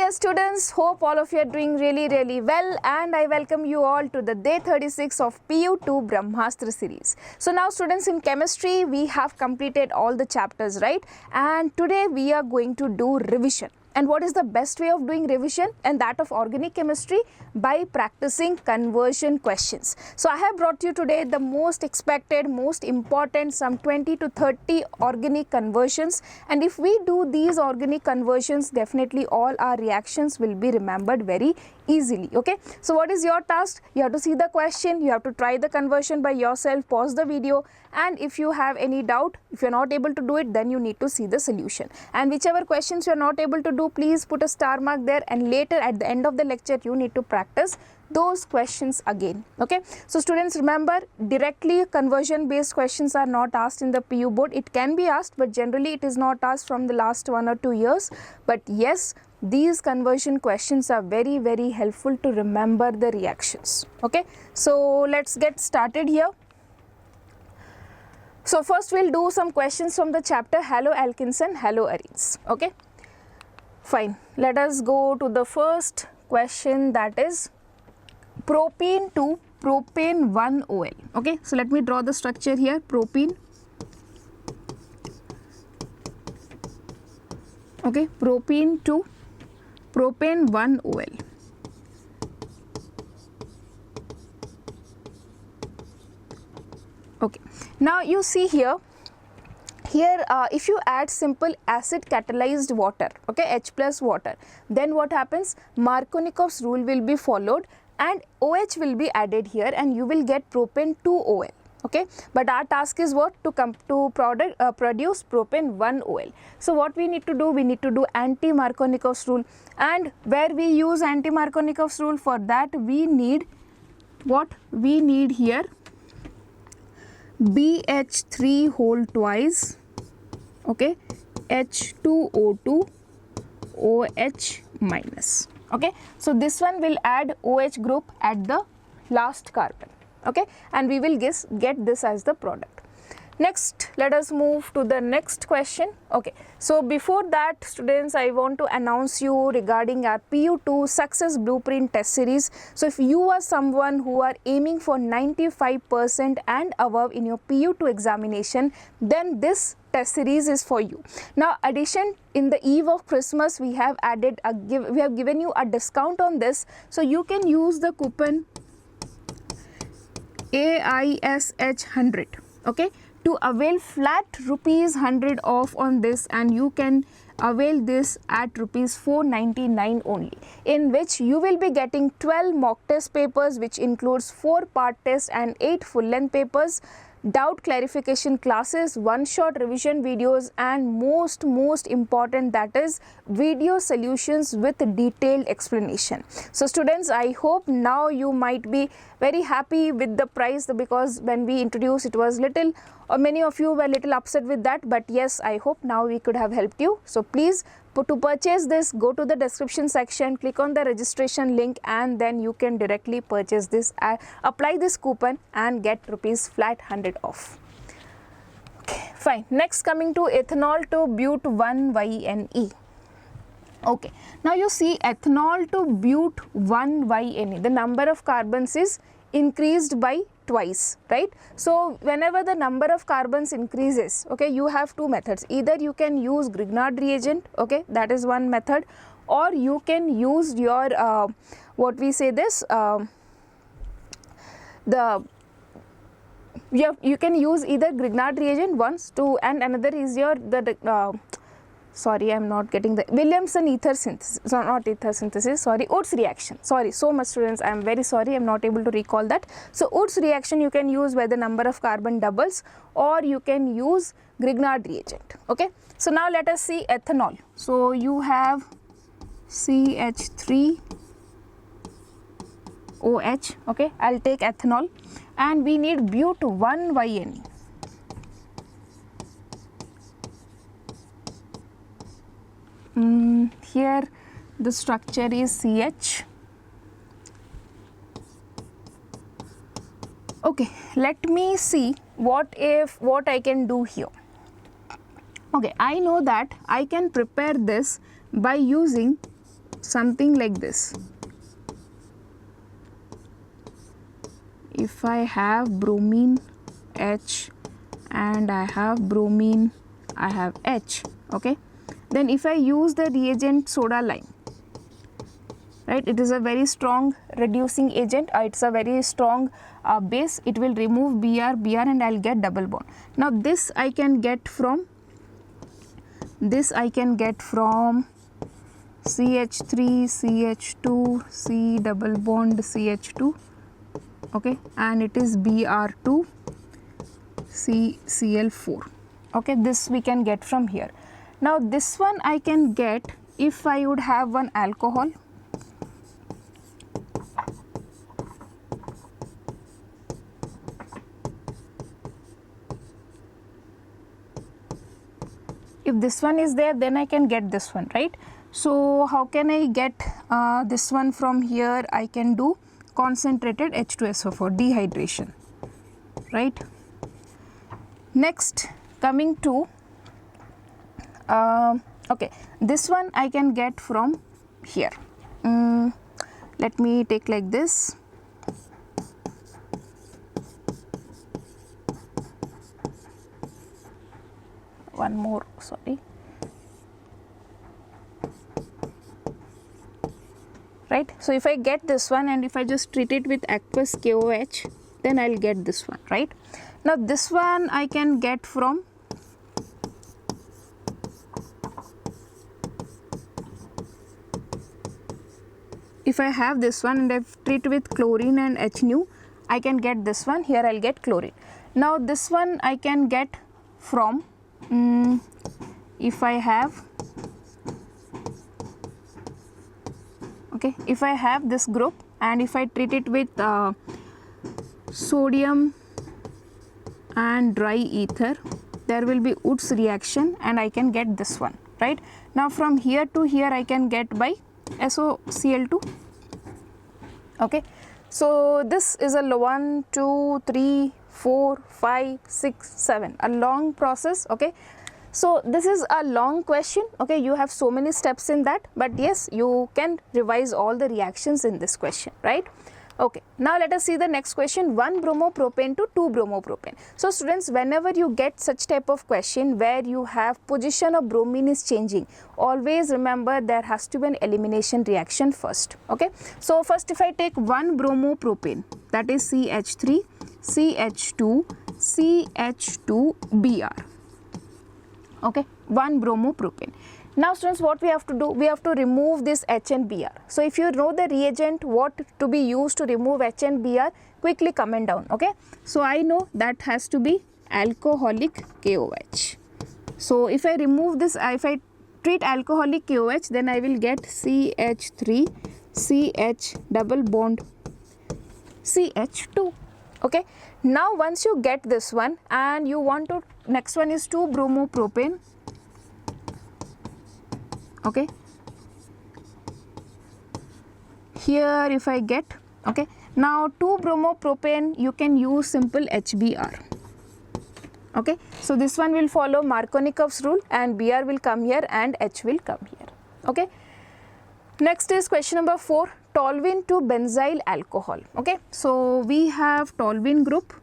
dear students, hope all of you are doing really well, and I welcome you all to the day 36 of PU2 BRAHMASTRA series. So now students, in chemistry we have completed all the chapters, right? And today we are going to do revision. And what is the best way of doing revision? And that of organic chemistry, by practicing conversion questions. So I have brought you today the most expected, most important, some 20 to 30 organic conversions. And if we do these organic conversions, definitely all our reactions will be remembered very easily. Okay, so what is your task? You have to see the question, you have to try the conversion by yourself, pause the video, and if you have any doubt, if you are not able to do it, then you need to see the solution. And whichever questions you are not able to do, please put a star mark there, and later at the end of the lecture you need to practice those questions again. Okay, so students, remember, directly conversion based questions are not asked in the PU board. It can be asked, but generally it is not asked from the last 1 or 2 years. But yes, these conversion questions are very helpful to remember the reactions. Okay, so let's get started here. So first we'll do some questions from the chapter haloalkenes and haloarenes. Okay, fine. Let us go to the first question, that is propene to propane 1-OL. Okay, so let me draw the structure here. Propene, okay, propene to propane 1-OL. Okay, now you see here if you add simple acid catalyzed water, okay, H plus water, then what happens? Markovnikov's rule will be followed and OH will be added here, and you will get propane 2-OL. Okay, but our task is what? To produce propane 1-OL. So what we need to do? We need to do anti-Markovnikov's rule. And where we use anti-Markovnikov's rule? For that we need what? We need here BH3 whole twice, okay, H2O2 OH minus. Okay, so this one will add OH group at the last carbon. Okay, and we will get this as the product. Next, let us move to the next question. Okay, so before that, students, I want to announce you regarding our PU2 success blueprint test series. So if you are someone who are aiming for 95% and above in your PU2 examination, then this test series is for you. Now, addition, in the eve of Christmas, we have added we have given you a discount on this, so you can use the coupon AISH100, okay, to avail flat ₹100 off on this, and you can avail this at ₹499 only, in which you will be getting 12 mock test papers, which includes 4 part tests and 8 full length papers, doubt clarification classes, one-shot revision videos, and most important, that is video solutions with detailed explanation. So students, I hope now you might be very happy with the price, because when we introduced it was little, or many of you were little upset with that, but yes, I hope now we could have helped you. So please, to purchase this, go to the description section, click on the registration link, and then you can directly purchase this, apply this coupon and get ₹100 off. Okay, fine. Next, coming to ethanol to but1YNE. Okay, now you see ethanol to but1YNE, the number of carbons is increased by twice, right? So whenever the number of carbons increases, okay, you have two methods. Either you can use Grignard reagent, okay, that is one method, or you can use your what we say this you can use either Grignard reagent once to, and another is your sorry, I am not getting the Williamson ether synthesis, so not ether synthesis, sorry, Woods reaction. Sorry, so much students, I am very sorry, I am not able to recall that. So Woods reaction you can use where the number of carbon doubles, or you can use Grignard reagent. Okay, so now let us see ethanol. So you have CH3OH, okay, I'll take ethanol, and we need but1YNE. Here the structure is CH. Okay, let me see what I can do here. Okay, I know that I can prepare this by using something like this. If I have bromine H and I have bromine, I have H, okay, then if I use the reagent soda lime, right, it is a very strong reducing agent, it's a very strong base, it will remove Br and I'll get double bond. Now this I can get from CH3 CH2 C double bond CH2, okay, and it is Br2 CCl4, okay, this we can get from here. Now this one I can get if I would have one alcohol, if this one is there, then I can get this one, right? So how can I get this one from here? I can do concentrated H2SO4 dehydration, right? Next, coming to okay, this one I can get from here. Let me take like this. One more, sorry, right? So if I get this one and if I just treat it with aqueous KOH, then I'll get this one, right? Now this one I can get from if I have this one and I treat with chlorine and H nu, I can get this one. Here I'll get chlorine. Now this one I can get from if I have, okay, if I have this group and if I treat it with sodium and dry ether, there will be Woods reaction and I can get this one, right? Now from here to here I can get by SOCl2, okay. So this is a 1 2 3 4 5 6 7, a long process, okay. So this is a long question, okay, you have so many steps in that, but yes, you can revise all the reactions in this question, right? Okay, now let us see the next question, 1 bromopropane to 2 bromopropane. So students, whenever you get such type of question where you have position of bromine is changing, always remember there has to be an elimination reaction first, okay. So first if I take 1 bromopropane, that is CH3 CH2 CH2Br, okay, 1 bromopropane. Now students, what we have to do, we have to remove this H and Br. So if you know the reagent what to be used to remove H and Br, quickly comment down, okay. So I know that has to be alcoholic KOH. So if I remove this, if I treat alcoholic KOH, then I will get CH3 CH double bond CH2, okay. Now once you get this one and you want to, next one is 2 bromopropane, okay. Here if I get, okay, now 2 bromopropane you can use simple HBr, okay. So this one will follow Markovnikov's rule and Br will come here and H will come here, okay. Next is question number 4, toluene to benzyl alcohol, okay. So we have toluene group,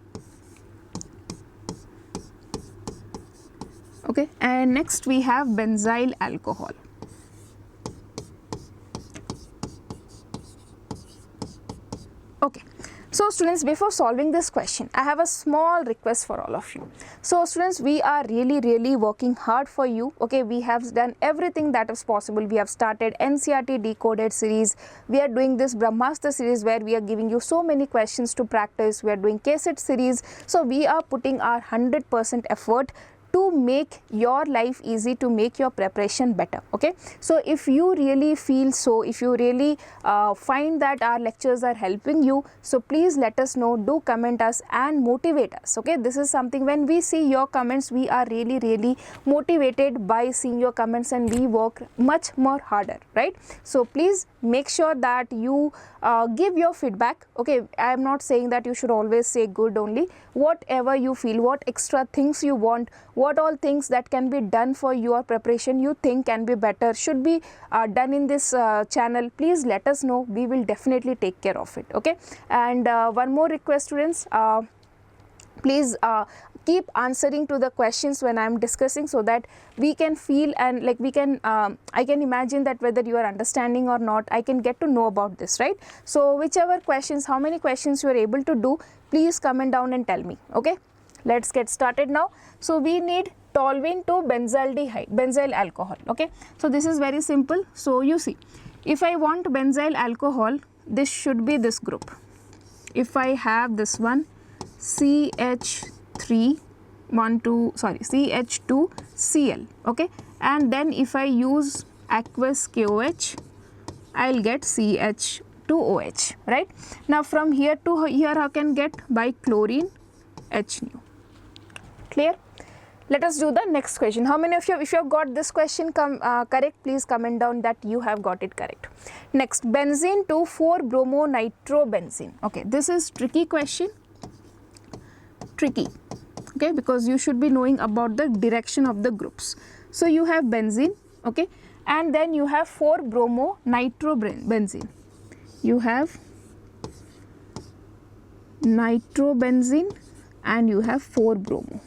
okay, and next we have benzyl alcohol. Okay, so students, before solving this question, I have a small request for all of you. So students, we are really working hard for you, okay. We have done everything that is possible. We have started NCERT decoded series, we are doing this BRAHMASTRA series where we are giving you so many questions to practice, we are doing KCET series. So we are putting our 100% effort to make your life easy, to make your preparation better, okay. So if you really feel so, if you really find that our lectures are helping you, so please let us know, do comment us and motivate us, okay. This is something, when we see your comments, we are really motivated by seeing your comments and we work much more harder, right. So please make sure that you give your feedback, okay. I am not saying that you should always say good only, whatever you feel, what extra things you want, what all things that can be done for your preparation you think can be better, should be done in this channel, please let us know. We will definitely take care of it. Okay, and one more request, students, please keep answering to the questions when I am discussing, so that we can feel and like we can I can imagine that whether you are understanding or not, I can get to know about this, right? So whichever questions, how many questions you are able to do, please comment down and tell me. Okay, let's get started now. So we need toluene to benzyl alcohol. Okay, so this is very simple. So you see, if I want benzyl alcohol, this should be this group. If I have this one, CH2Cl, okay, and then if I use aqueous KOH, I'll get CH2OH, right? Now from here to here I can get by chlorine H nu. Clear? Let us do the next question. How many of you, if you have got this question correct, please comment down that you have got it correct. Next, benzene to 4-bromo-nitrobenzene. Okay, this is tricky question. Tricky, okay, because you should be knowing about the direction of the groups. So you have benzene, okay, and then you have 4-bromo-nitrobenzene. You have nitrobenzene and you have 4-bromo.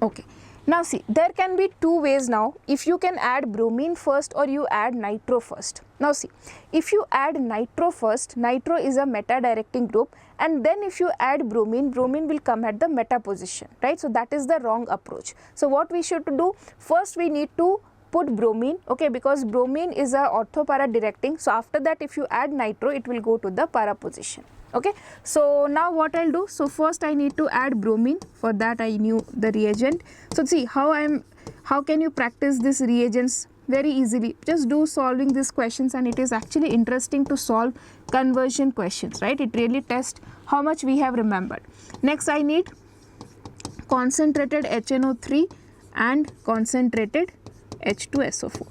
Okay, now see, there can be two ways now. If you can add bromine first or you add nitro first. Now see, if you add nitro first, nitro is a meta directing group, and then if you add bromine, bromine will come at the meta position, right? So that is the wrong approach. So what we should do, first we need to put bromine, okay, because bromine is a ortho para directing. So after that, if you add nitro, it will go to the para position. Okay, so now what I'll do, so first I need to add bromine. For that I knew the reagent. So see how can you practice this reagents very easily. Just do solving these questions, and it is actually interesting to solve conversion questions, right? It really tests how much we have remembered. Next I need concentrated HNO3 and concentrated H2SO4.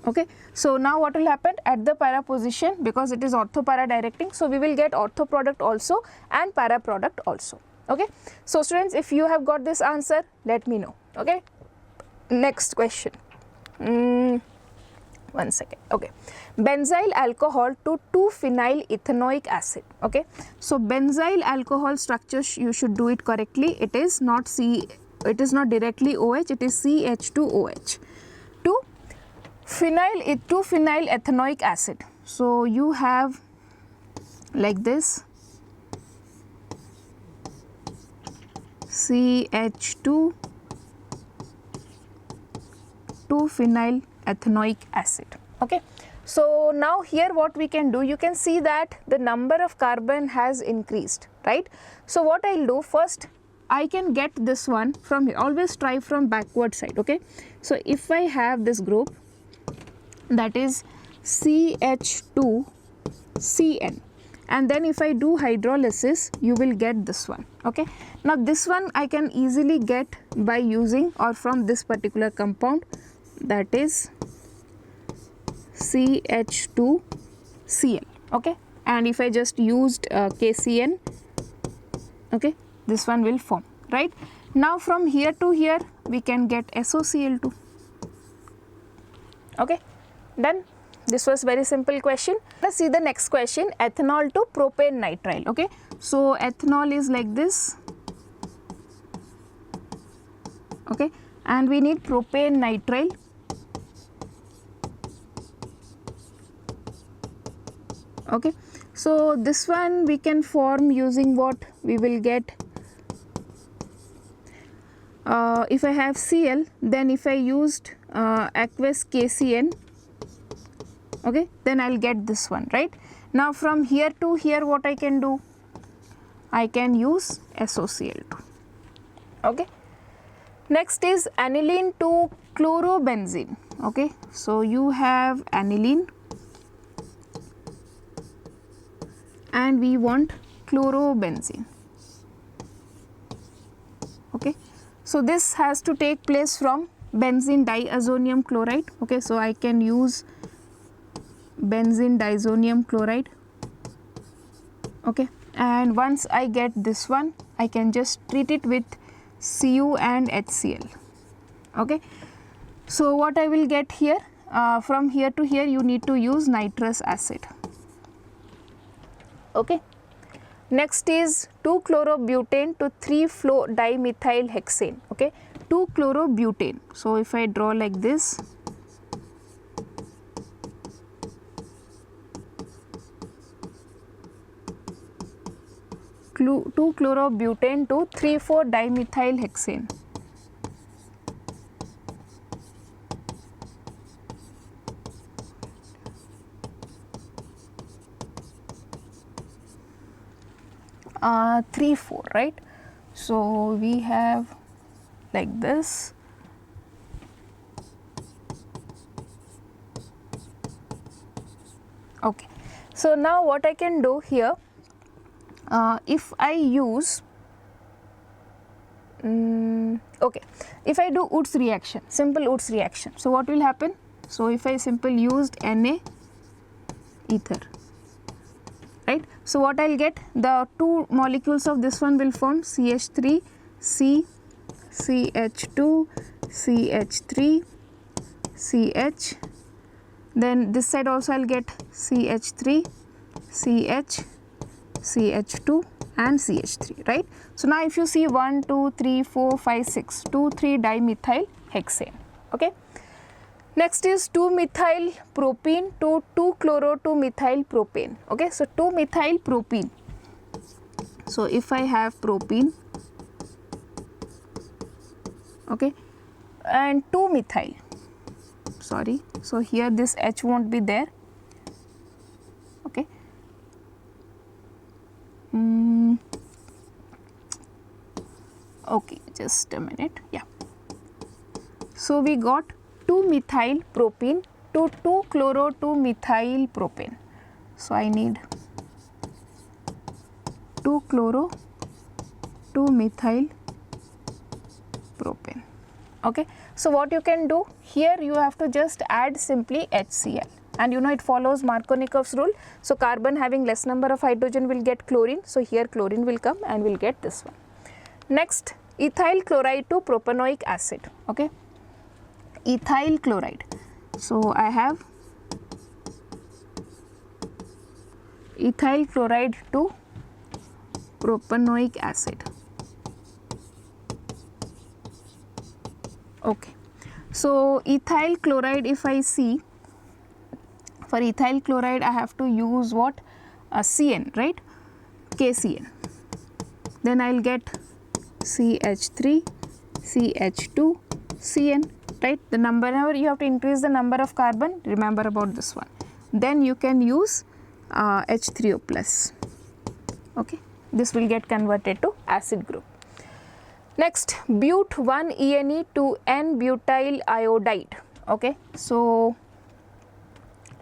Okay, so now what will happen at the para position, because it is ortho para directing, so we will get ortho product also and para product also. Okay, so students, if you have got this answer, let me know. Okay, next question. One second. Okay, benzyl alcohol to 2-phenyl ethanoic acid. Okay, so benzyl alcohol structure, you should do it correctly. It is not directly OH, it is CH2OH. 2-phenyl ethanoic acid. So you have like this, CH2 2-phenyl ethanoic acid. Okay, so now here what we can do, you can see that the number of carbon has increased, right? So what I'll do, first I can get this one from here. Always try from backward side. Okay, so if I have this group, that is CH2CN, and then if I do hydrolysis, you will get this one. Okay, now this one I can easily get by using or from this particular compound, that is CH2Cl. Okay, and if I just used KCN, okay, this one will form, right? Now from here to here we can get SOCl2. Okay, done. This was very simple question. Let's see the next question, ethanol to propane nitrile. Okay, so ethanol is like this, okay, and we need propane nitrile. Okay, so this one we can form using what we will get. If I have Cl, then if I used aqueous KCN, okay, then I'll get this one, right? Now from here to here what I can do, I can use SOCl2. Okay, next is aniline to chlorobenzene. Okay, so you have aniline and we want chlorobenzene. Okay, so this has to take place from benzene diazonium chloride. Okay, so I can use benzene diazonium chloride. Okay, and once I get this one, I can just treat it with Cu and HCl. Okay, so what I will get here, from here to here you need to use nitrous acid. Okay, next is 2-chlorobutane to 3-fluodimethyl hexane. Okay, 2-chlorobutane. So if I draw like this, two chlorobutane to 3,4-dimethyl hexane. Three, four, right? So we have like this. Okay, so now what I can do here, if I use okay, if I do Woods reaction, simple Woods reaction, so what will happen? So if I simple used Na ether, right? So what I'll get, the two molecules of this one will form CH3, C, CH2, CH3, CH. Then this side also I'll get CH3, CH, CH2 and CH3, right? So now if you see 1, 2, 3, 4, 5, 6, 2,3-dimethyl hexane. Okay. Next is 2-methyl propene to 2-chloro-2-methyl propane. Okay, so 2-methyl propene. So if I have propene, okay, and 2-methyl, sorry, so here this H won't be there. Okay. Okay, just a minute. Yeah. So we got 2-methyl propene to 2-chloro-2-methyl propane. So I need 2-chloro-2-methyl propane. Okay. So what you can do here, you have to just add simply HCl, and you know it follows Markovnikov's rule. So carbon having less number of hydrogen will get chlorine. So here chlorine will come and we'll get this one. Next, ethyl chloride to propanoic acid. Okay, ethyl chloride. So I have ethyl chloride to propanoic acid. Okay, so ethyl chloride, if I see, for ethyl chloride I have to use what? CN, right? KCN. Then I will get CH3, CH2, CN, right? The number, you have to increase the number of carbon, remember about this one. Then you can use H3O plus. Okay, this will get converted to acid group. Next, but1-ene to N-butyl iodide. Okay, so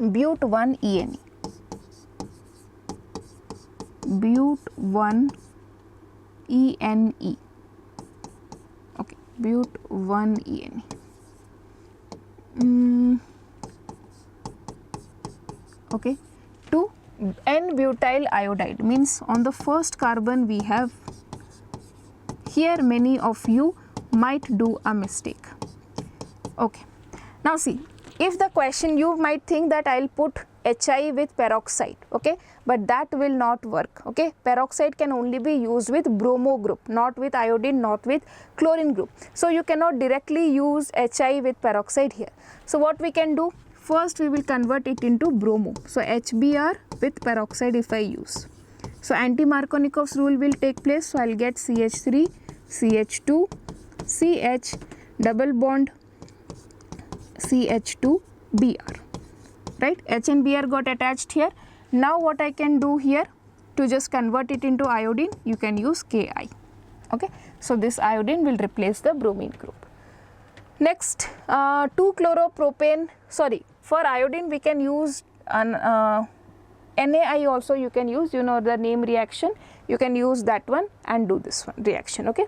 but1-ene, but1-ene. Okay, but1-ene. Okay, to N-butyl iodide means on the first carbon we have. Here many of you might do a mistake. Okay, now see, if the question, you might think that I'll put Hi with peroxide, okay, but that will not work. Okay, peroxide can only be used with bromo group, not with iodine, not with chlorine group. So you cannot directly use Hi with peroxide here. So what we can do, first we will convert it into bromo. So HBr with peroxide if I use. So anti-Markovnikov's rule will take place. So I'll get CH3, CH2, CH, double bond CH2, Br. Right? H and Br got attached here. Now what I can do here, to just convert it into iodine, you can use Ki. Okay? So this iodine will replace the bromine group. Next, 2-chloropropane, sorry, for iodine we can use an NaI also you can use, you know the name reaction, you can use that one and do this one reaction. Okay.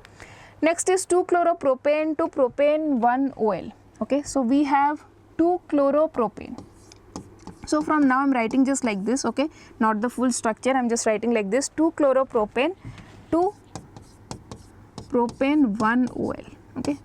Next is 2-chloropropane to propane 1-OL. Okay, so we have 2-chloropropane. So from now I am writing just like this, okay, not the full structure, I am just writing like this, 2-chloropropane to propane 1 OL. Okay,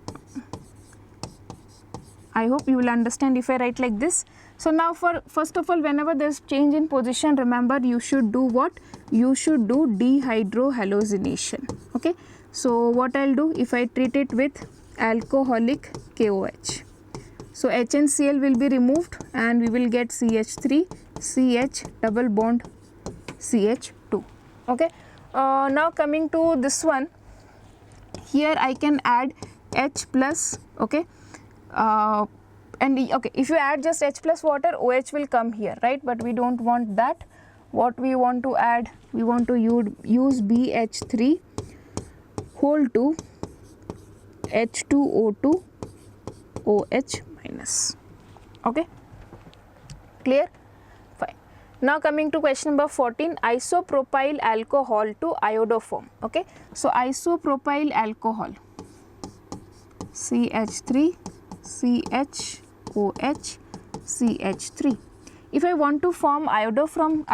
I hope you will understand if I write like this. So now for first of all, whenever there is change in position, remember you should do what? You should do dehydrohallucination. Okay, so what I'll do, if I treat it with alcoholic KOH, so HNCl will be removed and we will get CH3 CH double bond CH2. Okay, now coming to this one, here I can add H plus. Okay, and okay, if you add just H plus water, OH will come here, right? But we don't want that. What we want to add, we want to use BH3 whole 2 H2O2 OH minus. Okay, clear? Fine. Now coming to question number 14, isopropyl alcohol to iodoform. Okay, so isopropyl alcohol CH3 CHOH CH3. If I want to form iodoform,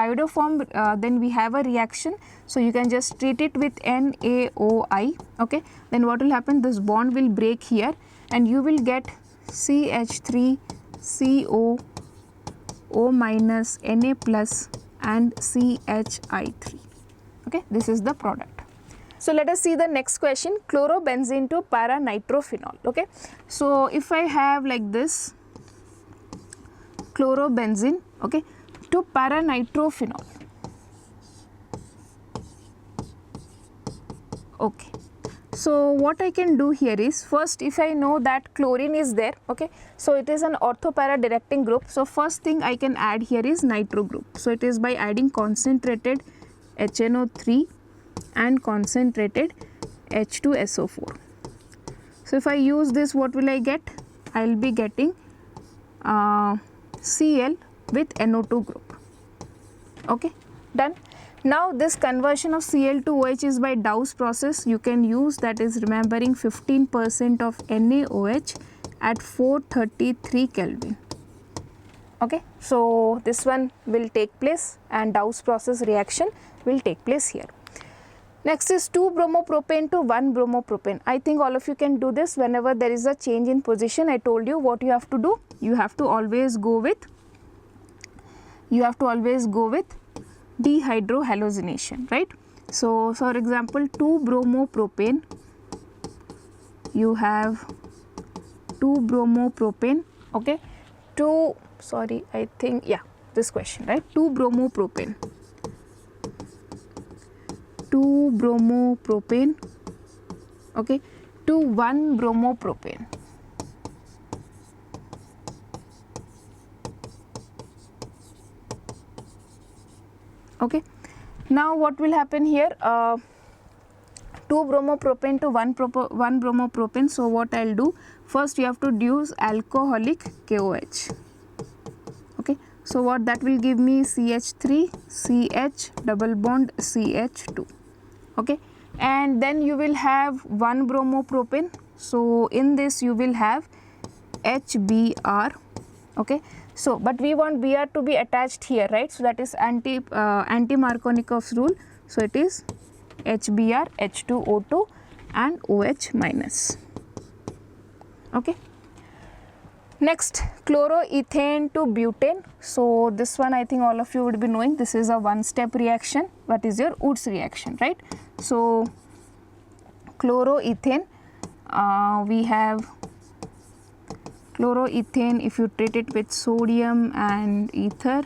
then we have a reaction. So you can just treat it with NaOI. Okay, then what will happen? This bond will break here, and you will get CH3 CO O minus Na plus and CHI3. Okay, this is the product. So let us see the next question, chlorobenzene to para-nitrophenol. Okay, so if I have like this chlorobenzene, okay, to para-nitrophenol. Okay, so what I can do here is, first if I know that chlorine is there, okay, so it is an orthopara directing group. So first thing I can add here is nitro group. So it is by adding concentrated HNO3 and concentrated H2SO4. So if I use this, what will I get? I will be getting Cl with NO2 group. Okay, done. Now this conversion of Cl to OH is by Dow's process. You can use, that is remembering 15% of NaOH at 433 Kelvin. Okay, so this one will take place and Dow's process reaction will take place here. Next is 2 bromopropane to 1 bromopropane. I think all of you can do this. Whenever there is a change in position, I told you what you have to do. You have to always go with dehydrohallucination, right? So for example, 2 bromopropane, you have 2 bromopropane, okay, this question, right? 2 bromopropane, okay, to 1 bromopropane. Okay, now what will happen here? 2 bromopropane to 1 bromopropane. So what I'll do, first you have to use alcoholic KOH. Okay, so what that will give me, CH3 CH double bond CH2. Okay, and then you will have 1 bromopropane. So in this you will have HBr. Okay, so but we want Br to be attached here, right? So that is anti-Markovnikov's rule. So it is HBr, H2O2 and OH minus. Okay, next chloroethane to butane. So this one I think all of you would be knowing, this is a one-step reaction. What is your Woods reaction, right? So chloroethane, we have chloroethane, if you treat it with sodium and ether,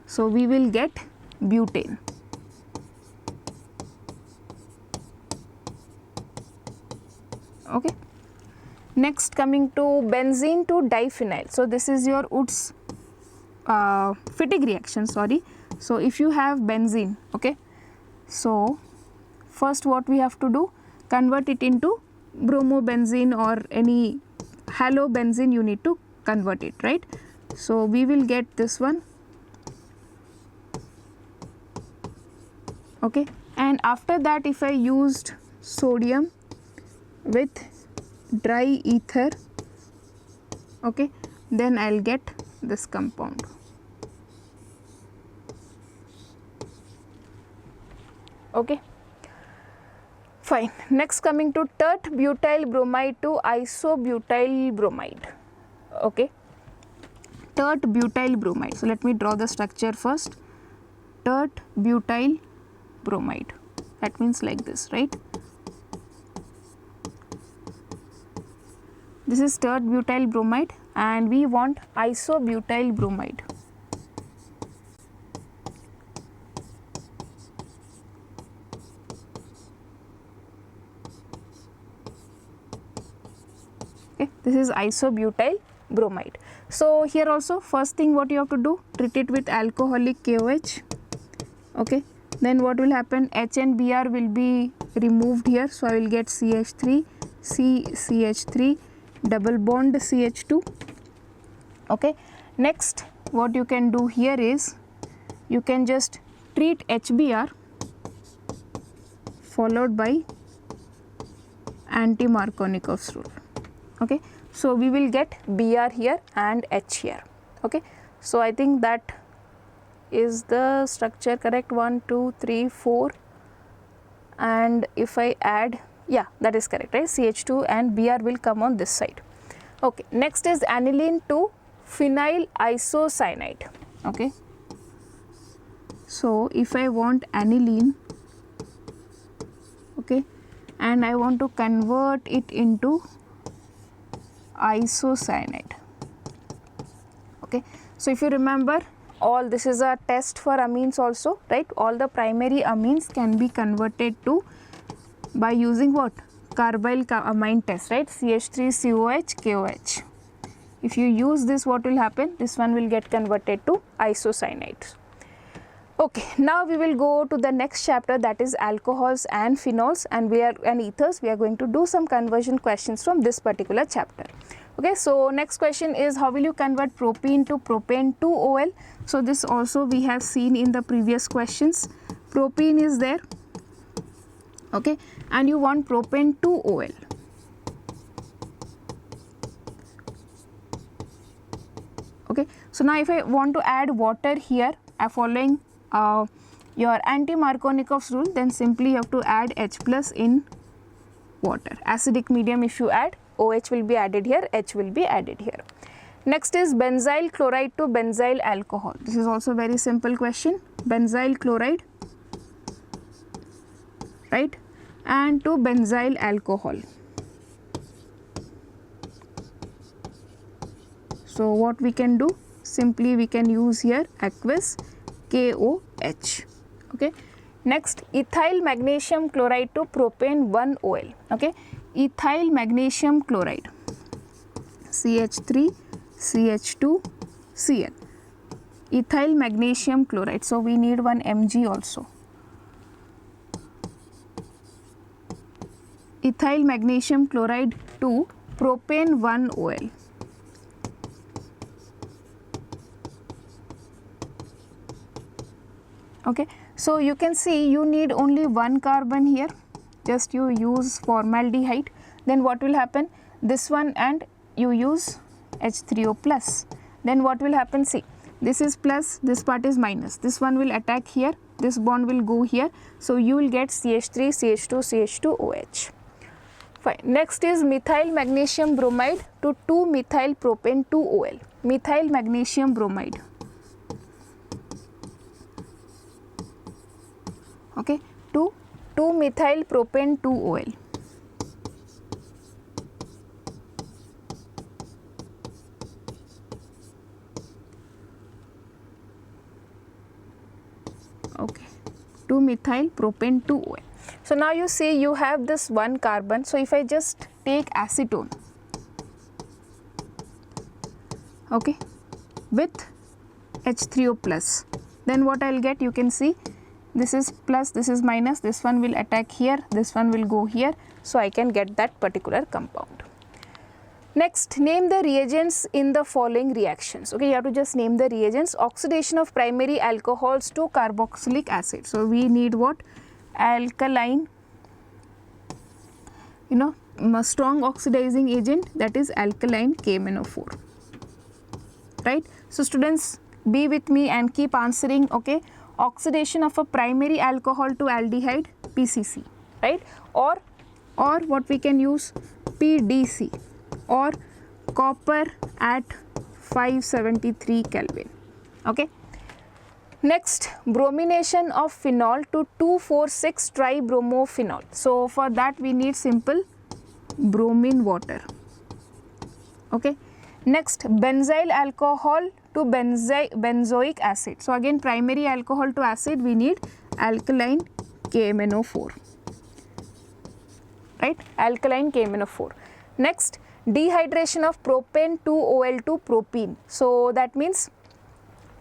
so we will get butane. Okay, next coming to benzene to diphenyl. So this is your Woods Fittig reaction, sorry. So if you have benzene, okay, so first what we have to do, convert it into bromobenzene or any halobenzene, you need to convert it, right? So we will get this one. Okay, and after that if I used sodium with dry ether, okay, then I'll get this compound. Okay, Fine. Next, coming to tert butyl bromide to isobutyl bromide. Okay. Tert butyl bromide. So let me draw the structure first. Tert butyl bromide. That means like this, right? This is tert butyl bromide and we want isobutyl bromide. Okay, this is isobutyl bromide. So here also first thing what you have to do, treat it with alcoholic KOH. Okay, then what will happen, H and Br will be removed here, so I will get CH3, CH3, double bond CH2. Okay, next what you can do here is you can just treat HBr followed by anti-Markovnikov's rule. Okay, so we will get Br here and H here. Okay, so I think that is the structure correct, 1 2 3 4, and if I add, yeah, that is correct, right? CH2 and Br will come on this side. Okay, next is aniline to phenyl isocyanide. Okay, so if I want aniline, okay, and I want to convert it into isocyanide. Okay, so if you remember, all this is a test for amines also, right? All the primary amines can be converted to by using what? Carbyl amine test, right? CH3COH KOH. If you use this, what will happen? This one will get converted to isocyanides. Okay, now we will go to the next chapter, that is alcohols and phenols and ethers. We are going to do some conversion questions from this particular chapter. Okay, so next question is, how will you convert propene to propane 2OL? So this also we have seen in the previous questions. Propene is there, okay, and you want propane 2OL. Okay, so now if I want to add water here, following your anti-Markovnikov's rule, then simply you have to add H plus in water. Acidic medium, if you add, OH will be added here, H will be added here. Next is benzyl chloride to benzyl alcohol. This is also very simple question. Benzyl chloride, right, and to benzyl alcohol. So what we can do, simply we can use here aqueous KOH. Okay. Next, ethyl magnesium chloride to propane 1OL. Okay, ethyl magnesium chloride, CH3 CH2 Cl, ethyl magnesium chloride. So we need 1 mg also. Ethyl magnesium chloride to propane 1OL. Okay, so you can see you need only 1 carbon here, just you use formaldehyde. Then what will happen, this one and you use H3O plus. Then what will happen, see, this is plus, this part is minus, this one will attack here, this bond will go here, so you will get CH3 CH2 CH2OH. Fine. Next is methyl magnesium bromide to 2-methyl propane 2OL. Methyl magnesium bromide. Okay, to 2-methyl propane 2OL. Okay, 2-methyl propane 2OL. So now you see you have this 1 carbon. So if I just take acetone, okay, with H3O plus, then what I will get, you can see this is plus, this is minus, this one will attack here, this one will go here, so I can get that particular compound. Next, name the reagents in the following reactions. Okay, you have to just name the reagents. Oxidation of primary alcohols to carboxylic acid. So we need what? Alkaline, you know, a strong oxidizing agent, that is alkaline KMnO4, right? So students, be with me and keep answering. Okay, oxidation of a primary alcohol to aldehyde, PCC. right? Or what we can use, PDC, or copper at 573 Kelvin. Okay. Next, bromination of phenol to 2,4,6 tribromophenol. So for that we need simple bromine water. Okay. Next, benzyl alcohol to benzoic acid. So again, primary alcohol to acid, we need alkaline KMnO4, right? Alkaline KMnO4. Next, dehydration of propane 2-OL to propene. So that means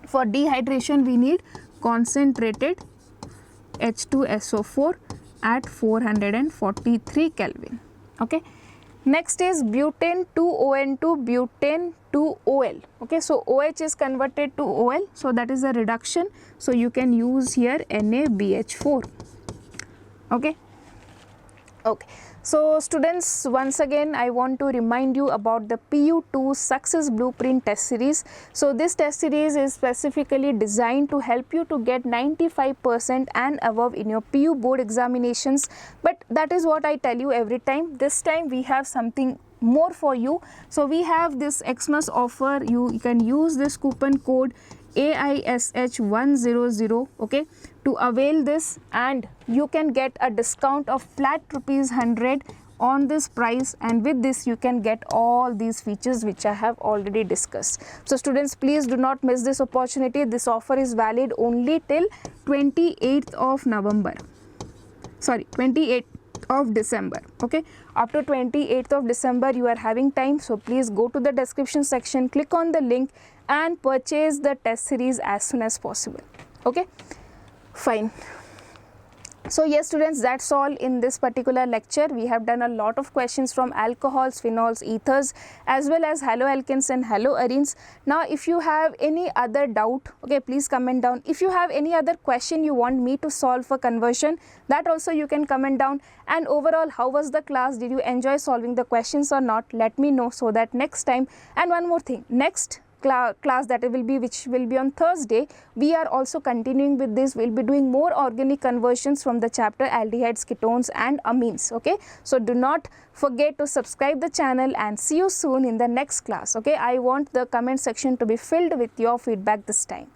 for dehydration we need concentrated H2SO4 at 443 Kelvin. Okay. Next is butane 2ON to butane 2OL. Okay, so OH is converted to OL, so that is a reduction. So you can use here NaBH4. Okay. Okay. So students, once again I want to remind you about the PU2 Success Blueprint test series. So this test series is specifically designed to help you to get 95% and above in your PU board examinations. But that is what I tell you every time. This time we have something more for you. So we have this Xmas offer. You can use this coupon code AISH100, okay, to avail this, and you can get a discount of flat ₹100 on this price, and with this you can get all these features which I have already discussed. So students, please do not miss this opportunity. This offer is valid only till 28th of November. Sorry, 28th of December. Okay, up to 28th of December you are having time. So please go to the description section, click on the link and purchase the test series as soon as possible. Okay, fine. So yes students, that's all in this particular lecture. We have done a lot of questions from alcohols, phenols, ethers, as well as haloalkanes and haloarenes. Now if you have any other doubt, okay, please comment down. If you have any other question you want me to solve for conversion, that also you can comment down. And overall, how was the class? Did you enjoy solving the questions or not? Let me know, so that next time. And one more thing, next class that which will be on Thursday, we are also continuing with this. We'll be doing more organic conversions from the chapter aldehydes, ketones and amines. Okay, so do not forget to subscribe the channel and see you soon in the next class. Okay, I want the comment section to be filled with your feedback this time.